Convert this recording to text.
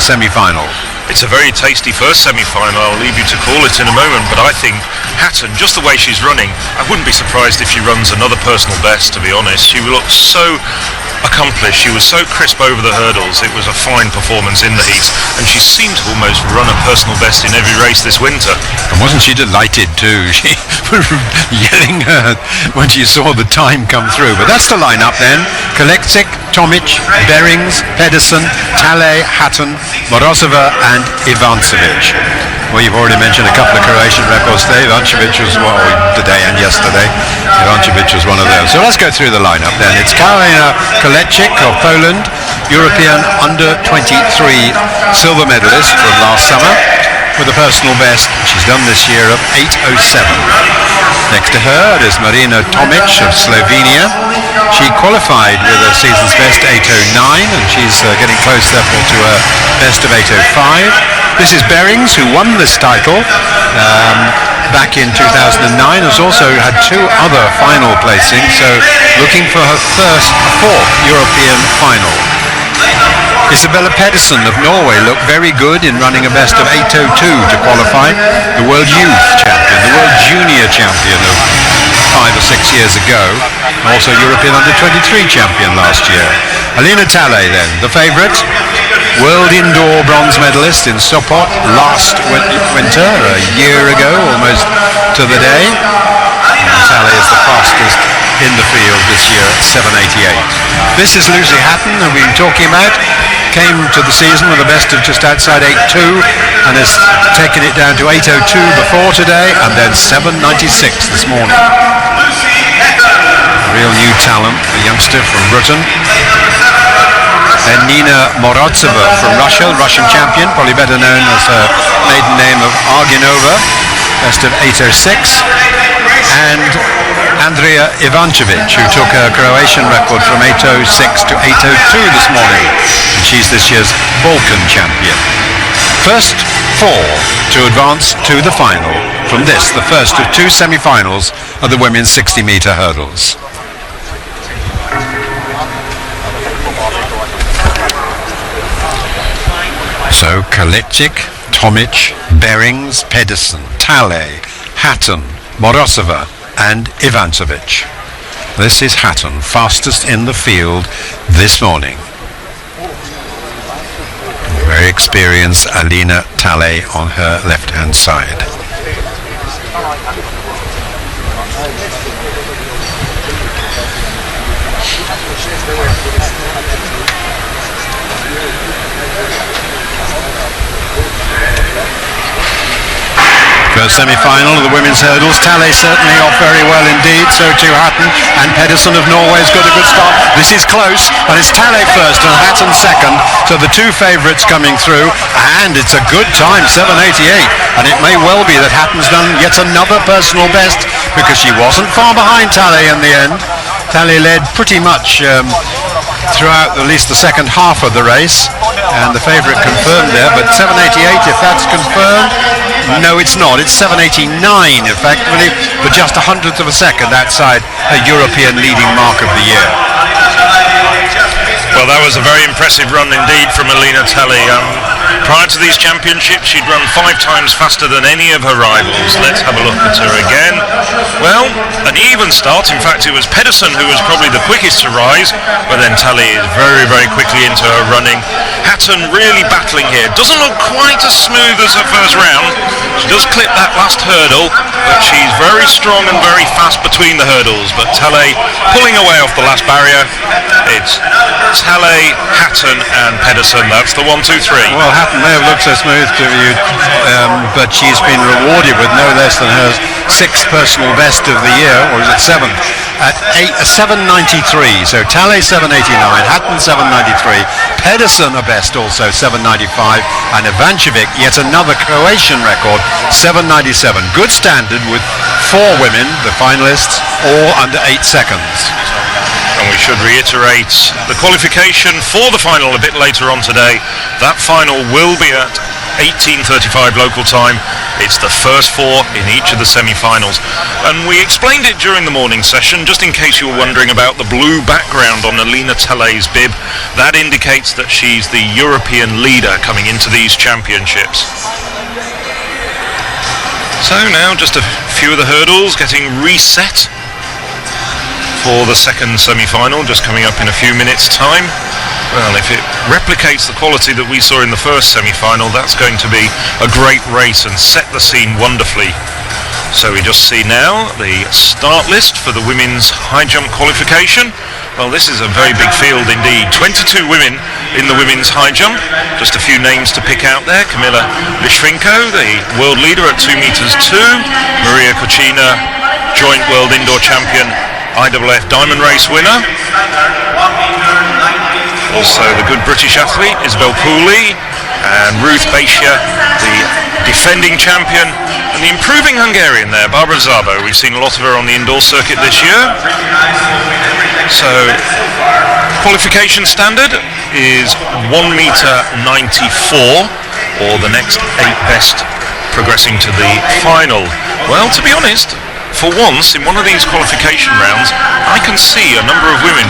semi-final? It's a very tasty first semi-final. I'll leave you to call it in a moment, but I think Hatton, just the way she's running, I wouldn't be surprised if she runs another personal best, to be honest. She looks so accomplished, she was so crisp over the hurdles. It was a fine performance in the heat, and she seemed to almost run a personal best in every race this winter. And wasn't she delighted too? She was yelling when she saw the time come through. But that's the lineup then. KOLECZEK, TOMIC, BERINGS, PEDERSEN, TALAY, HATTON, MOROZOVA and IVANCEVIC. Well, you've already mentioned a couple of Croatian records today. Ivancevic was today and yesterday. Ivancevic was one of those. So let's go through the lineup then. It's Karolina Polczyk of Poland, European under-23 silver medalist from last summer, with a personal best she's done this year of 8:07. Next to her is Marina Tomic of Slovenia. She qualified with a season's best 8:09, and she's getting close therefore to a best of 8:05. This is Berings, who won this title back in 2009, has also had two other final placings, so looking for her fourth European final. Isabelle Pedersen of Norway looked very good in running a best of 8:02 to qualify. The World Youth Champion, the World Junior Champion of 5 or 6 years ago, also European Under-23 Champion last year. Alina Talay then, the favourite, World Indoor Bronze Medalist in Sopot last winter, a year ago almost to the day. And Talay is the fastest in the field this year at 7:88. This is Lucy Hatton, who we've been talking about. Came to the season with a best of just outside 8:02 and has taken it down to 8:02 before today, and then 7:96 this morning. A real new talent, a youngster from Britain. Then Nina Morozova from Russia, Russian champion, probably better known as her maiden name of Arginova, best of 8:06. And Andrea Ivancevic, who took her Croatian record from 8:06 to 8:02 this morning. And she's this year's Balkan champion. First four to advance to the final from this, the first of two semi-finals of the women's 60-metre hurdles. So KOLECZEK, TOMIC, BERINGS, PEDERSEN, TALAY, HATTON, MOROZOVA and Ivancevic. This is Hatton, fastest in the field this morning. Very experienced Alina Talay on her left-hand side. First semi-final of the women's hurdles. Talay certainly off very well indeed, so too Hatton, and Pedersen of Norway's got a good start. This is close, and it's Talay first and Hatton second, so the two favourites coming through, and it's a good time, 7:88, and it may well be that Hatton's done yet another personal best, because she wasn't far behind Talay in the end. Talay led pretty much throughout at least the second half of the race, and the favourite confirmed there, but 7:88 if that's confirmed. No, it's not. It's 7:89 effectively, but just a hundredth of a second outside a European leading mark of the year. Well, that was a very impressive run indeed from Alina Talay. Prior to these championships, she'd run 5 times faster than any of her rivals. Let's have a look at her again. Well, an even start. In fact, it was Pedersen who was probably the quickest to rise, but then Talay is very, very quickly into her running. Hatton really battling here. Doesn't look quite as smooth as her first round. She does clip that last hurdle, but she's very strong and very fast between the hurdles. But Talay pulling away off the last barrier. It's Talay, Hatton and Pedersen. That's the 1, 2, 3. Well, Hatton may have looked so smooth to you, but she's been rewarded with no less than her 6th personal best of the year, or is it 7th? At 7:93. So Talay 7:89, Hatton 7:93, Pedersen a best also 7:95, and Ivancevic yet another Croatian record 7:97. Good standard with 4 women, the finalists, all under 8 seconds. And we should reiterate the qualification for the final a bit later on today. That final will be at 18:35 local time. It's the first 4 in each of the semi-finals. And we explained it during the morning session, just in case you were wondering about the blue background on Alina Talay's bib. That indicates that she's the European leader coming into these championships. So now just a few of the hurdles getting reset for the second semi-final, just coming up in a few minutes' time. Well, if it replicates the quality that we saw in the first semi-final, that's going to be a great race and set the scene wonderfully. So we just see now the start list for the women's high jump qualification. Well, this is a very big field indeed. 22 women in the women's high jump. Just a few names to pick out there. Kamila Lishvinko, the world leader at 2 meters 2. Maria Kuchina, joint world indoor champion, IAAF diamond race winner. Also the good British athlete Isabelle NOR and Ruth Bashia, the defending champion, and the improving Hungarian there, Barbara Szabo. We've seen a lot of her on the indoor circuit this year. So qualification standard is 1 meter 94, or the next 8 best progressing to the final. Well, to be honest, for once in one of these qualification rounds, I can see a number of women